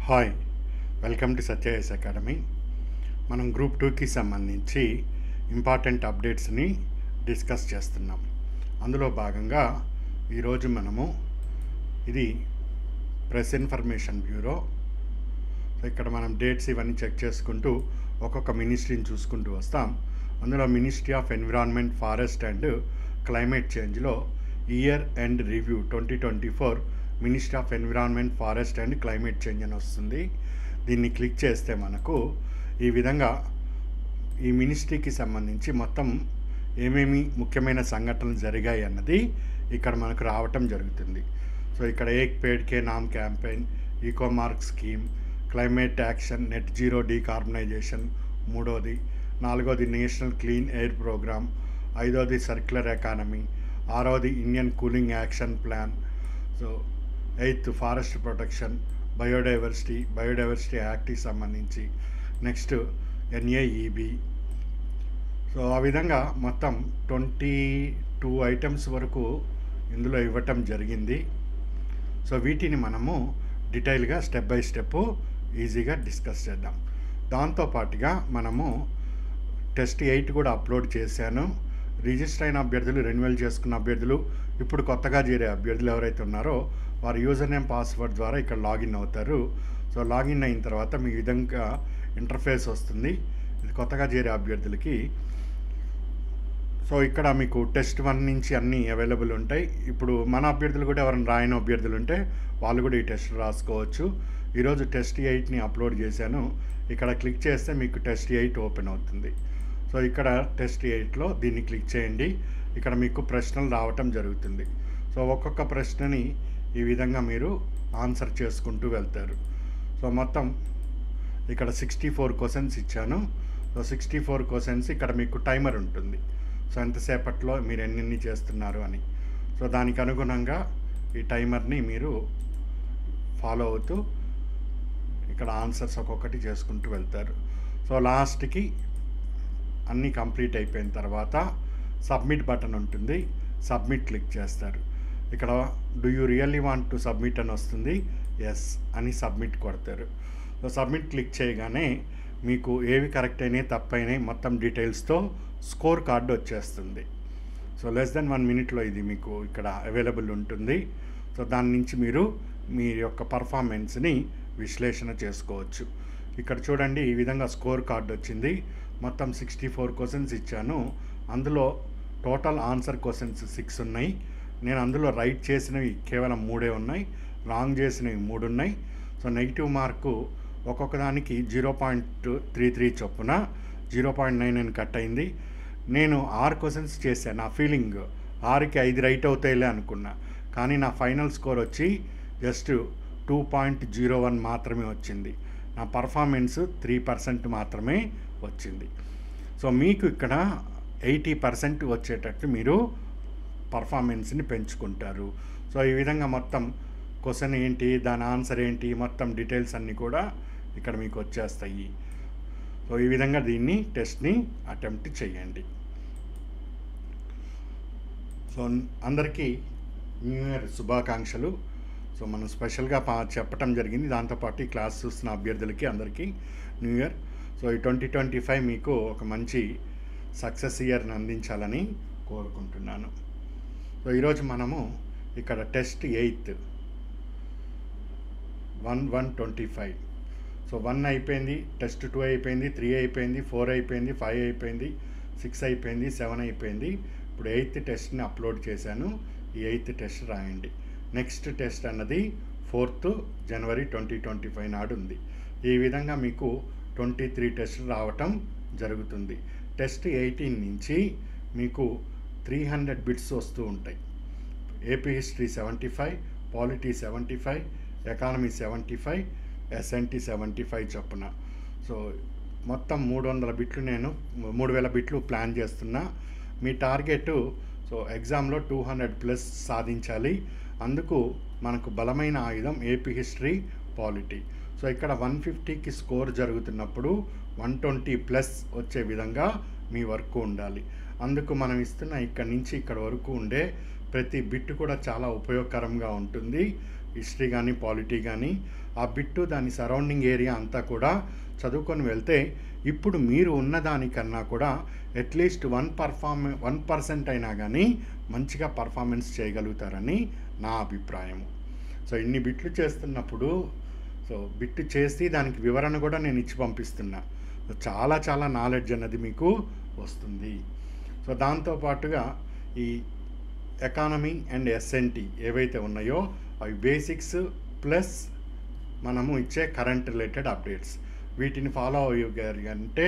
Hi, welcome to Satyas academy. మనం group 2కి సంబంధించి ఇంపార్టెంట్ అప్డేట్స్ని డిస్కస్ చేస్తున్నాం. అందులో భాగంగా ఈరోజు మనము ఇది ప్రెస్ ఇన్ఫర్మేషన్ బ్యూరో. ఇక్కడ మనం డేట్స్ ఇవన్నీ చెక్ చేసుకుంటూ ఒక్కొక్క మినిస్ట్రీని చూసుకుంటూ వస్తాం. అందులో ministry of environment, forest and climate చేంజ్లో year end review 2024 ministry of environment, forest and climate change అని వస్తుంది. దీన్ని క్లిక్ చేస్తే మనకు ఈ విధంగా ఈ మినిస్ట్రీకి సంబంధించి మొత్తం ఏమేమి ముఖ్యమైన సంఘటనలు జరిగాయి అన్నది ఇక్కడ మనకు రావటం జరుగుతుంది. సో ఇక్కడ Ek Ped Ke Naam campaign, eco mark scheme, climate action, net zero decarbonisation, మూడోది, నాలుగోది నేషనల్ క్లీన్ ఎయిర్ ప్రోగ్రామ్, ఐదోది సర్క్యులర్ ఎకానమీ, ఆరోది Indian cooling action plan, so eighth forest protection, biodiversity యాక్ట్కి సంబంధించి, నెక్స్ట్ ఎన్ఏఈబి. సో ఆ విధంగా మొత్తం 22 ఐటమ్స్ వరకు ఇందులో ఇవ్వటం జరిగింది. సో వీటిని మనము డీటెయిల్గా స్టెప్ బై స్టెప్ ఈజీగా డిస్కస్ చేద్దాం. దాంతోపాటుగా మనము టెస్ట్ 8 కూడా అప్లోడ్ చేశాను. రిజిస్టర్ అయిన అభ్యర్థులు, రెన్యువల్ చేసుకున్న అభ్యర్థులు, ఇప్పుడు కొత్తగా చేరే అభ్యర్థులు ఎవరైతే ఉన్నారో వారు యూజర్ నేమ్, పాస్వర్డ్ ద్వారా ఇక్కడ లాగిన్ అవుతారు. సో లాగిన్ అయిన తర్వాత మీ విధంగా ఇంటర్ఫేస్ వస్తుంది ఇది కొత్తగా చేరే అభ్యర్థులకి. సో ఇక్కడ మీకు టెస్ట్ 1 నుంచి అన్నీ అవైలబుల్ ఉంటాయి. ఇప్పుడు మన అభ్యర్థులు కూడా ఎవరైనా రాయని అభ్యర్థులు ఉంటే వాళ్ళు కూడా ఈ టెస్ట్ రాసుకోవచ్చు. ఈరోజు టెస్ట్ 8ని అప్లోడ్ చేశాను. ఇక్కడ క్లిక్ చేస్తే మీకు టెస్ట్ 8 ఓపెన్ అవుతుంది. సో ఇక్కడ టెస్ట్ 8లో దీన్ని క్లిక్ చేయండి. ఇక్కడ మీకు ప్రశ్నలు రావటం జరుగుతుంది. సో ఒక్కొక్క ప్రశ్నని ఈ విధంగా మీరు ఆన్సర్ చేసుకుంటూ వెళ్తారు. సో మొత్తం ఇక్కడ 64 క్వశ్చన్స్ ఇచ్చాను. సో 64 క్వశ్చన్స్ ఇక్కడ మీకు టైమర్ ఉంటుంది. సో ఎంతసేపట్లో మీరు ఎన్ని చేస్తున్నారు అని. సో దానికి అనుగుణంగా ఈ టైమర్ని మీరు ఫాలో అవుతూ ఇక్కడ ఆన్సర్స్ ఒక్కొక్కటి చేసుకుంటూ వెళ్తారు. సో లాస్ట్కి అన్నీ కంప్లీట్ అయిపోయిన తర్వాత సబ్మిట్ బటన్ ఉంటుంది. సబ్మిట్ క్లిక్ చేస్తారు. ఇక్కడ do you really want to submit అని వస్తుంది. ఎస్ అని సబ్మిట్ కొడతారు. సో సబ్మిట్ క్లిక్ చేయగానే మీకు ఏవి కరెక్ట్ అయినాయి, తప్పైనాయి మొత్తం డీటెయిల్స్తో స్కోర్ కార్డు వచ్చేస్తుంది. సో లెస్ దెన్ 1 మినిట్లో ఇది మీకు ఇక్కడ అవైలబుల్ ఉంటుంది. సో దాని నుంచి మీరు మీ యొక్క పర్ఫార్మెన్స్ని విశ్లేషణ చేసుకోవచ్చు. ఇక్కడ చూడండి, ఈ విధంగా స్కోర్ కార్డు వచ్చింది. మొత్తం 64 క్వశ్చన్స్ ఇచ్చాను. అందులో టోటల్ ఆన్సర్ క్వశ్చన్స్ 6 ఉన్నాయి. నేను అందులో రైట్ చేసినవి కేవలం 3 ఉన్నాయి, రాంగ్ చేసినవి 3 ఉన్నాయి. సో నెగిటివ్ మార్కు ఒక్కొక్క దానికి 0.33 చొప్పున 0.99 కట్ అయింది. నేను 6 క్వశ్చన్స్ చేశాను. నా ఫీలింగ్ 6కి 5 రైట్ అవుతాయిలే అనుకున్నా. కానీ నా ఫైనల్ స్కోర్ వచ్చి జస్ట్ 2.01 మాత్రమే వచ్చింది. నా పర్ఫార్మెన్స్ 3% మాత్రమే వచ్చింది. సో మీకు ఇక్కడ 80% వచ్చేటట్టు మీరు పర్ఫార్మెన్స్ని పెంచుకుంటారు. సో ఈ విధంగా మొత్తం క్వశ్చన్ ఏంటి, దాని ఆన్సర్ ఏంటి, మొత్తం డీటెయిల్స్ అన్నీ కూడా ఇక్కడ మీకు వచ్చేస్తాయి. సో ఈ విధంగా దీన్ని టెస్ట్ని అటెంప్ట్ చేయండి. సో అందరికీ న్యూ ఇయర్ శుభాకాంక్షలు. సో మనం స్పెషల్గా చెప్పటం జరిగింది. దాంతోపాటు ఈ క్లాస్ చూస్తున్న అభ్యర్థులకి అందరికీ న్యూ ఇయర్. సో ఈ 2025 మీకు ఒక మంచి సక్సెస్ ఇయర్ని అందించాలని కోరుకుంటున్నాను. సో ఈరోజు మనము ఇక్కడ టెస్ట్ 8 1/1/25. సో 1 అయిపోయింది, టెస్ట్ 2 అయిపోయింది, 3 అయిపోయింది, 4 అయిపోయింది, 5 అయిపోయింది, 6 అయిపోయింది, 7 అయిపోయింది. ఇప్పుడు 8th టెస్ట్ని అప్లోడ్ చేశాను. ఈ 8th టెస్ట్ రాయండి. నెక్స్ట్ టెస్ట్ అన్నది 4th జనవరి 2025 నాడు ఉంది. ఈ విధంగా మీకు 23 టెస్టులు రావటం జరుగుతుంది. టెస్ట్ 18 నుంచి మీకు 300 బిట్స్ వస్తూ ఉంటాయి. AP history 75, polity 75, economy 75, SNT 75 చొప్పున. సో మొత్తం 300 బిట్లు, నేను 3000 బిట్లు ప్లాన్ చేస్తున్నా. మీ టార్గెట్ సో ఎగ్జామ్లో 200+ సాధించాలి. అందుకు మనకు బలమైన ఆయుధం ఏపీ హిస్టరీ, పాలిటీ. సో ఇక్కడ 150కి స్కోర్ జరుగుతున్నప్పుడు 120+ వచ్చే విధంగా మీ వర్క్ ఉండాలి. అందుకు మనం ఇస్తున్న ఇక్కడి నుంచి ఇక్కడ వరకు ఉండే ప్రతి బిట్ కూడా చాలా ఉపయోగకరంగా ఉంటుంది. హిస్టరీ కానీ పాలిటీ కానీ ఆ బిట్టు దాని సరౌండింగ్ ఏరియా అంతా కూడా చదువుకొని వెళ్తే ఇప్పుడు మీరు ఉన్నదానికన్నా కూడా అట్లీస్ట్ 1% అయినా కానీ మంచిగా పర్ఫార్మెన్స్ చేయగలుగుతారని నా అభిప్రాయము. సో ఇన్ని బిట్లు చేస్తున్నప్పుడు బిట్టు చేసి దానికి వివరణ కూడా నేను ఇచ్చి పంపిస్తున్నా. చాలా చాలా నాలెడ్జ్ అన్నది మీకు వస్తుంది. సో దాంతోపాటుగా ఈ ఎకానమీ అండ్ ఎస్ఎన్టీ ఏవైతే ఉన్నాయో అవి బేసిక్స్ ప్లస్ మనము ఇచ్చే కరెంట్ రిలేటెడ్ అప్డేట్స్ వీటిని ఫాలో అయ్యారంటే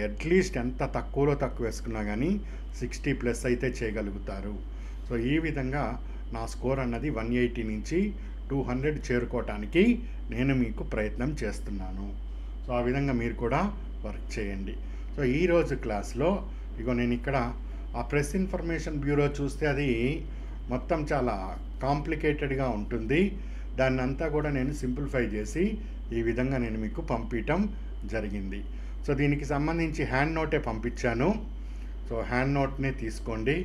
అట్లీస్ట్ ఎంత తక్కువలో తక్కువ వేసుకున్నా కానీ 60+ అయితే చేయగలుగుతారు. సో ఈ విధంగా నా స్కోర్ అన్నది 180 నుంచి 200 చేరుకోవటానికి నేను మీకు ప్రయత్నం చేస్తున్నాను. సో ఆ విధంగా మీరు కూడా వర్క్ చేయండి. సో ఈరోజు క్లాస్లో నేను ఇక్కడ ఆ ప్రెస్ ఇన్ఫర్మేషన్ బ్యూరో చూస్తే అది మొత్తం చాలా కాంప్లికేటెడ్గా ఉంటుంది. దాన్ని అంతా కూడా నేను సింప్లిఫై చేసి ఈ విధంగా నేను మీకు పంపించటం జరిగింది. సో దీనికి సంబంధించి హ్యాండ్ నోటే పంపించాను. సో హ్యాండ్ నోట్నే తీసుకోండి.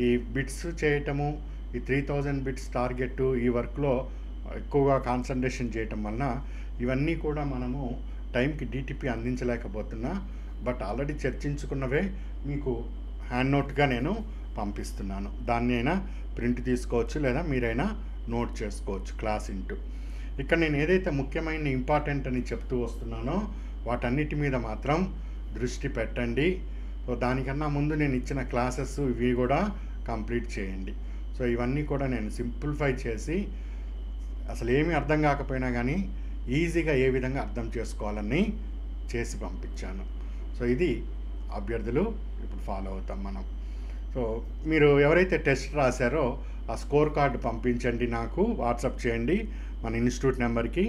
ఈ బిట్స్ చేయటము, ఈ 3000 బిట్స్ టార్గెట్, ఈ వర్క్లో ఎక్కువగా కాన్సన్ట్రేషన్ చేయటం వలన ఇవన్నీ కూడా మనము టైంకి డిటిపి అందించలేకపోతున్నా. బట్ ఆల్రెడీ చర్చించుకున్నవే మీకు హ్యాండ్ నోట్గా నేను పంపిస్తున్నాను. దాన్ని అయినా ప్రింట్ తీసుకోవచ్చు లేదా మీరైనా నోట్ చేసుకోవచ్చు క్లాస్ ఇంటూ. ఇక్కడ నేను ఏదైతే ముఖ్యమైన ఇంపార్టెంట్ అని చెప్తూ వస్తున్నానో వాటన్నిటి మీద మాత్రం దృష్టి పెట్టండి. సో దానికన్నా ముందు నేను ఇచ్చిన క్లాసెస్ ఇవి కూడా కంప్లీట్ చేయండి. సో ఇవన్నీ కూడా నేను సింప్లిఫై చేసి అసలు ఏమీ అర్థం కాకపోయినా కానీ ఈజీగా ఏ విధంగా అర్థం చేసుకోవాలని చేసి పంపించాను. సో ఇది అభ్యర్థులు ఇప్పుడు ఫాలో అవుతాం మనం. సో మీరు ఎవరైతే టెస్ట్ రాశారో ఆ స్కోర్ కార్డు పంపించండి, నాకు వాట్సాప్ చేయండి మన ఇన్స్టిట్యూట్ నెంబర్కి.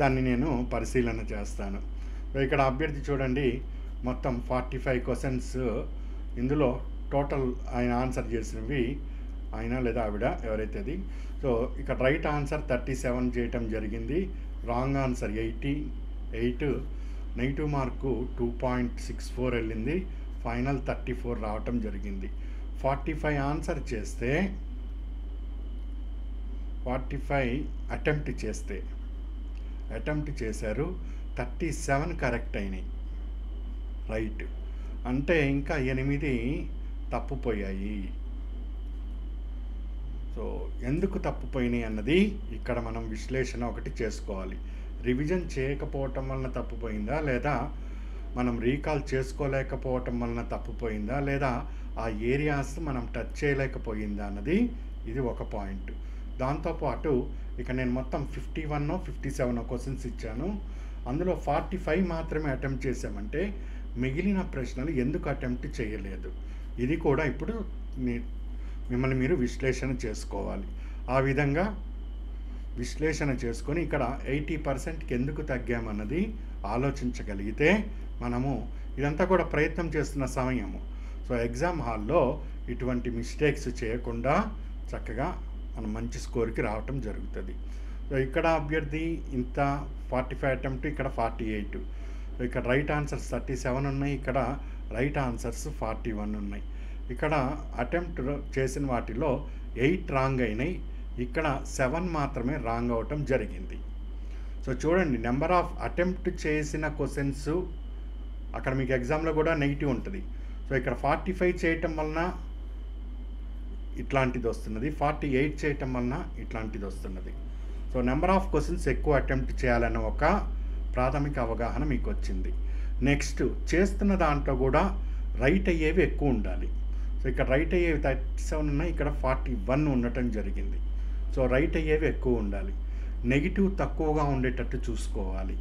దాన్ని నేను పరిశీలన చేస్తాను. సో ఇక్కడ అభ్యర్థి చూడండి మొత్తం 45 క్వశ్చన్స్. ఇందులో టోటల్ ఆయన ఆన్సర్ చేసినవి ఆయన లేదా ఆవిడ ఎవరైతే అది. సో ఇక్కడ రైట్ ఆన్సర్ 37 చేయటం జరిగింది, రాంగ్ ఆన్సర్ 88, నెగిటివ్ మార్కు 2.64 వెళ్ళింది, ఫైనల్ 34 రావటం జరిగింది. 45 ఆన్సర్ చేస్తే 45 అటెంప్ట్ చేశారు, 37 కరెక్ట్ అయినాయి రైట్. అంటే ఇంకా 8 తప్పుపోయాయి. సో ఎందుకు తప్పుపోయినాయి అన్నది ఇక్కడ మనం విశ్లేషణ ఒకటి చేసుకోవాలి. రివిజన్ చేయకపోవటం వలన తప్పుపోయిందా, లేదా మనం రీకాల్ చేసుకోలేకపోవటం వలన తప్పుపోయిందా, లేదా ఆ ఏరియాస్ మనం టచ్ చేయలేకపోయిందా అన్నది ఇది ఒక పాయింట్. దాంతోపాటు ఇక నేను మొత్తం 51 57 క్వశ్చన్స్ ఇచ్చాను. అందులో 45 మాత్రమే అటెంప్ట్ చేసామంటే మిగిలిన ప్రశ్నలు ఎందుకు అటెంప్ట్ చేయలేదు, ఇది కూడా ఇప్పుడు మిమ్మల్ని మీరు విశ్లేషణ చేసుకోవాలి. ఆ విధంగా విశ్లేషణ చేసుకొని ఇక్కడ 80%కి ఎందుకు తగ్గామన్నది ఆలోచించగలిగితే మనము ఇదంతా కూడా ప్రయత్నం చేస్తున్న సమయము. సో ఎగ్జామ్ హాల్లో ఇటువంటి మిస్టేక్స్ చేయకుండా చక్కగా మనం మంచి స్కోర్కి రావటం జరుగుతుంది. సో ఇక్కడ అభ్యర్థి ఇంత 45 అటెంప్ట్, ఇక్కడ 48. సో ఇక్కడ రైట్ ఆన్సర్స్ 37 ఉన్నాయి, ఇక్కడ రైట్ ఆన్సర్స్ 41 ఉన్నాయి. ఇక్కడ అటెంప్ట్ చేసిన వాటిలో 8 రాంగ్ అయినాయి, ఇక్కడ 7 మాత్రమే రాంగ్ అవటం జరిగింది. సో చూడండి నెంబర్ ఆఫ్ అటెంప్ట్ చేసిన క్వశ్చన్స్ అక్కడ మీకు ఎగ్జామ్లో కూడా నెగిటివ్ ఉంటుంది. సో ఇక్కడ 45 చేయటం వలన ఇట్లాంటిది వస్తున్నది, 48 చేయటం వలన ఇట్లాంటిది వస్తున్నది. సో నెంబర్ ఆఫ్ క్వశ్చన్స్ ఎక్కువ అటెంప్ట్ చేయాలన్న ఒక ప్రాథమిక అవగాహన మీకు వచ్చింది. నెక్స్ట్ చేస్తున్న దాంట్లో కూడా రైట్ అయ్యేవి ఎక్కువ ఉండాలి. సో ఇక్కడ రైట్ అయ్యేవి 37 ఉన్నాయి, ఇక్కడ 41 ఉండటం జరిగింది. సో రైట్ అయ్యేవి ఎక్కువ ఉండాలి, నెగిటివ్ తక్కువగా ఉండేటట్టు చూసుకోవాలి.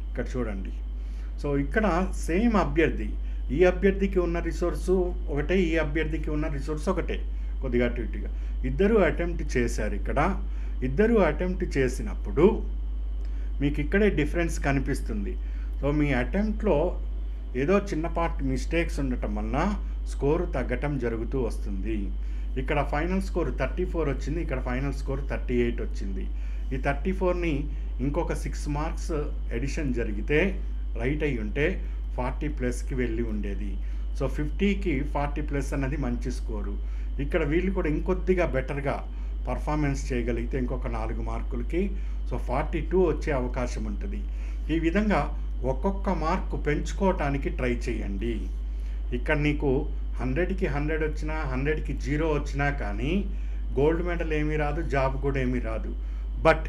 ఇక్కడ చూడండి. సో ఇక్కడ సేమ్ అభ్యర్థి, ఈ అభ్యర్థికి ఉన్న రిసోర్సు ఒకటే, ఈ అభ్యర్థికి ఉన్న రిసోర్స్ ఒకటే, కొద్దిగా అటు ఇటుగా ఇద్దరు అటెంప్ట్ చేశారు. ఇక్కడ ఇద్దరు అటెంప్ట్ చేసినప్పుడు మీకు ఇక్కడే డిఫరెన్స్ కనిపిస్తుంది. సో మీ అటెంప్ట్లో ఏదో చిన్నపాటి మిస్టేక్స్ ఉండటం వలన స్కోరు తగ్గటం జరుగుతూ వస్తుంది. ఇక్కడ ఫైనల్ స్కోర్ 34 వచ్చింది, ఇక్కడ ఫైనల్ స్కోర్ 38 వచ్చింది. ఈ 34ని ఇంకొక 6 మార్క్స్ ఎడిషన్ జరిగితే రైట్ అయ్యి ఉంటే 40+కి వెళ్ళి ఉండేది. సో 50కి 40+ అన్నది మంచి స్కోరు. ఇక్కడ వీళ్ళు కూడా ఇంకొద్దిగా బెటర్గా పర్ఫార్మెన్స్ చేయగలిగితే ఇంకొక 4 మార్కులకి సో 42 వచ్చే అవకాశం ఉంటుంది. ఈ విధంగా ఒక్కొక్క మార్కు పెంచుకోవటానికి ట్రై చేయండి. ఇక్కడ నీకు 100కి 100 వచ్చినా 100కి 0 వచ్చినా కానీ గోల్డ్ మెడల్ ఏమీ రాదు, జాబ్ కూడా ఏమీ రాదు. బట్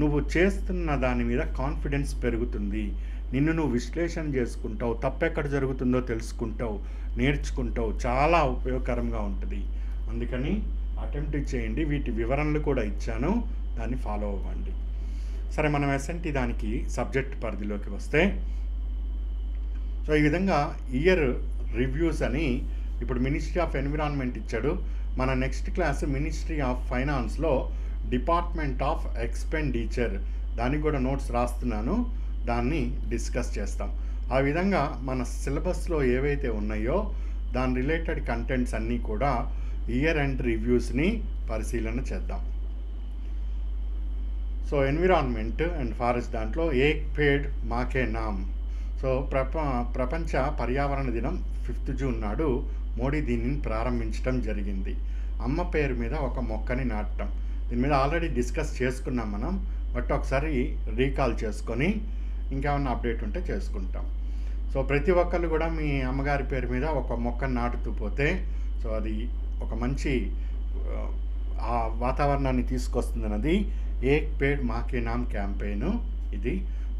నువ్వు చేస్తున్న దాని మీద కాన్ఫిడెన్స్ పెరుగుతుంది. నిన్ను నువ్వు విశ్లేషణ చేసుకుంటావు, తప్పెక్కడ జరుగుతుందో తెలుసుకుంటావు, నేర్చుకుంటావు. చాలా ఉపయోగకరంగా ఉంటుంది. అందుకని అటెంప్ట్ చేయండి. వీటి వివరణలు కూడా ఇచ్చాను, దాన్ని ఫాలో అవ్వండి. సరే, మనం ఎస్ఎన్టీ దానికి సబ్జెక్ట్ పరిధిలోకి వస్తే, సో ఈ విధంగా ఇయర్ రివ్యూస్ అని ఇప్పుడు మినిస్ట్రీ ఆఫ్ ఎన్విరాన్మెంట్ ఇచ్చాడు. మన నెక్స్ట్ క్లాస్ మినిస్ట్రీ ఆఫ్ ఫైనాన్స్లో డిపార్ట్మెంట్ ఆఫ్ ఎక్స్పెండిచర్, దానికి కూడా నోట్స్ రాస్తున్నాను, దాన్ని డిస్కస్ చేస్తాం. ఆ విధంగా మన సిలబస్లో ఏవైతే ఉన్నాయో దాని రిలేటెడ్ కంటెంట్స్ అన్నీ కూడా ఇయర్ ఎండ్ రివ్యూస్ని పరిశీలన చేద్దాం. సో ఎన్విరాన్మెంట్ అండ్ ఫారెస్ట్ దాంట్లో ఏక్ పేడ్ మాకే నామ్. సో ప్రపంచ పర్యావరణ దినం 5th జూన్ నాడు మోడీ దీనిని ప్రారంభించడం జరిగింది. అమ్మ పేరు మీద ఒక మొక్కని నాటడం. దీని మీద ఆల్రెడీ డిస్కస్ చేసుకున్నాం మనం, బట్ ఒకసారి రీకాల్ చేసుకొని ఇంకేమన్నా అప్డేట్ ఉంటే చేసుకుంటాం. సో ప్రతి ఒక్కళ్ళు కూడా మీ అమ్మగారి పేరు మీద ఒక మొక్కను నాటుతూ పోతే సో అది ఒక మంచి ఆ వాతావరణాన్ని తీసుకొస్తుందన్నది ఏక్ పేడ్ మాకే నామ్ క్యాంపెయిన్. ఇది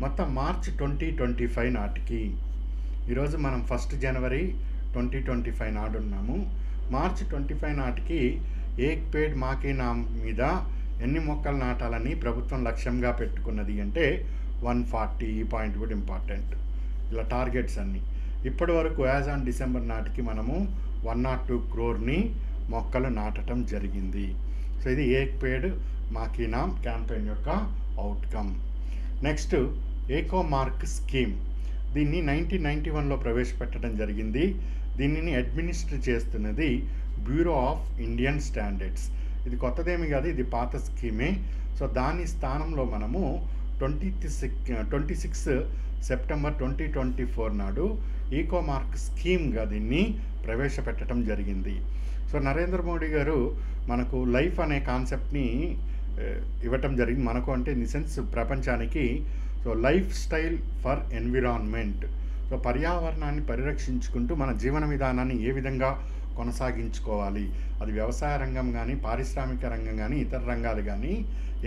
మొత్తం మార్చ్ 2025 నాటికి, ఈరోజు మనం 1 జనవరి 2025 నాడు ఉన్నాము. మార్చ్ 25 నాటికి ఏక్ పేడ్ మాకే నామ్ మీద ఎన్ని మొక్కలు నాటాలని ప్రభుత్వం లక్ష్యంగా పెట్టుకున్నది అంటే 140. ఈ పాయింట్ కూడా ఇంపార్టెంట్. ఇలా టార్గెట్స్ అన్నీ ఇప్పటి వరకు యాజ్ ఆన్ డిసెంబర్ నాటికి మనము 102 crore మొక్కలు నాటడం జరిగింది. సో ఇది ఏక్ పేడ్ మాకే నామ్ క్యాంపెయిన్ యొక్క అవుట్కమ్. నెక్స్ట్ ఏకో మార్క్ స్కీమ్. దీన్ని 1991లో ప్రవేశపెట్టడం జరిగింది. దీనిని అడ్మినిస్టర్ చేస్తున్నది బ్యూరో ఆఫ్ ఇండియన్ స్టాండర్డ్స్. ఇది కొత్తదేమి కాదు, ఇది పాత స్కీమే. సో దాని స్థానంలో మనము 26 సెప్టెంబర్ 2024 నాడు ఈకో మార్క్ స్కీమ్గా దీన్ని ప్రవేశపెట్టడం జరిగింది. సో నరేంద్ర మోడీ గారు మనకు లైఫ్ అనే కాన్సెప్ట్ని ఇవ్వటం జరిగింది. మనకు అంటే ఇన్ ది సెన్స్ ప్రపంచానికి. So life style for environment. So పర్యావరణాన్ని పరిరక్షించుకుంటూ మన జీవన విధానాన్ని ఏ విధంగా కొనసాగించుకోవాలి, అది వ్యవసాయ రంగం కానీ, పారిశ్రామిక రంగం కానీ, ఇతర రంగాలు కానీ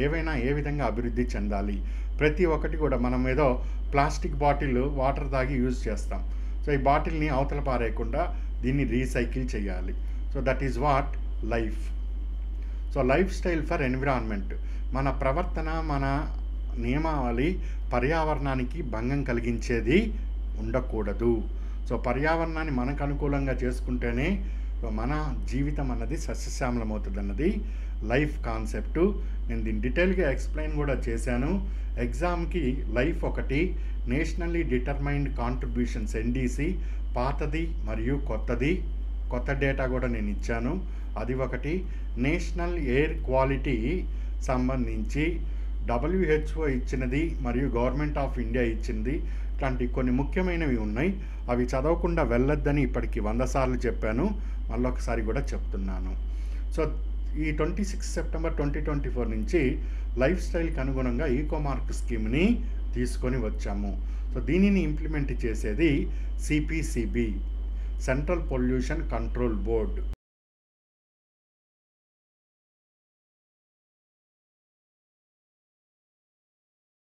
ఏవైనా ఏ విధంగా అభివృద్ధి చెందాలి. ప్రతి ఒక్కటి కూడా మనం ఏదో ప్లాస్టిక్ బాటిల్ వాటర్ తాగి యూజ్ చేస్తాం. సో ఈ బాటిల్ని అవతల పారేయకుండా దీన్ని రీసైకిల్ చేయాలి. So that is what life. So life style for environment. మన ప్రవర్తన, మన నియమావళి పర్యావరణానికి భంగం కలిగించేది ఉండకూడదు. సో పర్యావరణాన్ని మనకు అనుకూలంగా చేసుకుంటేనే మన జీవితం అన్నది సస్యశ్యామలమవుతుంది అన్నది లైఫ్ కాన్సెప్టు. నేను దీన్ని డీటెయిల్గా ఎక్స్ప్లెయిన్ కూడా చేశాను. ఎగ్జామ్కి లైఫ్ ఒకటి, నేషనల్లీ డిటర్మైన్డ్ కాంట్రిబ్యూషన్స్ ఎన్డీసీ పాతది మరియు కొత్తది, కొత్త డేటా కూడా నేను ఇచ్చాను, అది ఒకటి. నేషనల్ ఎయిర్ క్వాలిటీ సంబంధించి WHO ఇచ్చినది మరియు గవర్నమెంట్ ఆఫ్ ఇండియా ఇచ్చింది, ఇట్లాంటి కొన్ని ముఖ్యమైనవి ఉన్నాయి. అవి చదవకుండా వెళ్ళొద్దని ఇప్పటికి 100 సార్లు చెప్పాను, మళ్ళొకసారి కూడా చెప్తున్నాను. సో ఈ 26 సెప్టెంబర్ 2024 నుంచి లైఫ్ స్టైల్కి అనుగుణంగా ఈకో మార్క్ స్కీమ్ని తీసుకొని వచ్చాము. సో దీనిని ఇంప్లిమెంట్ చేసేది CPCB, central pollution control board.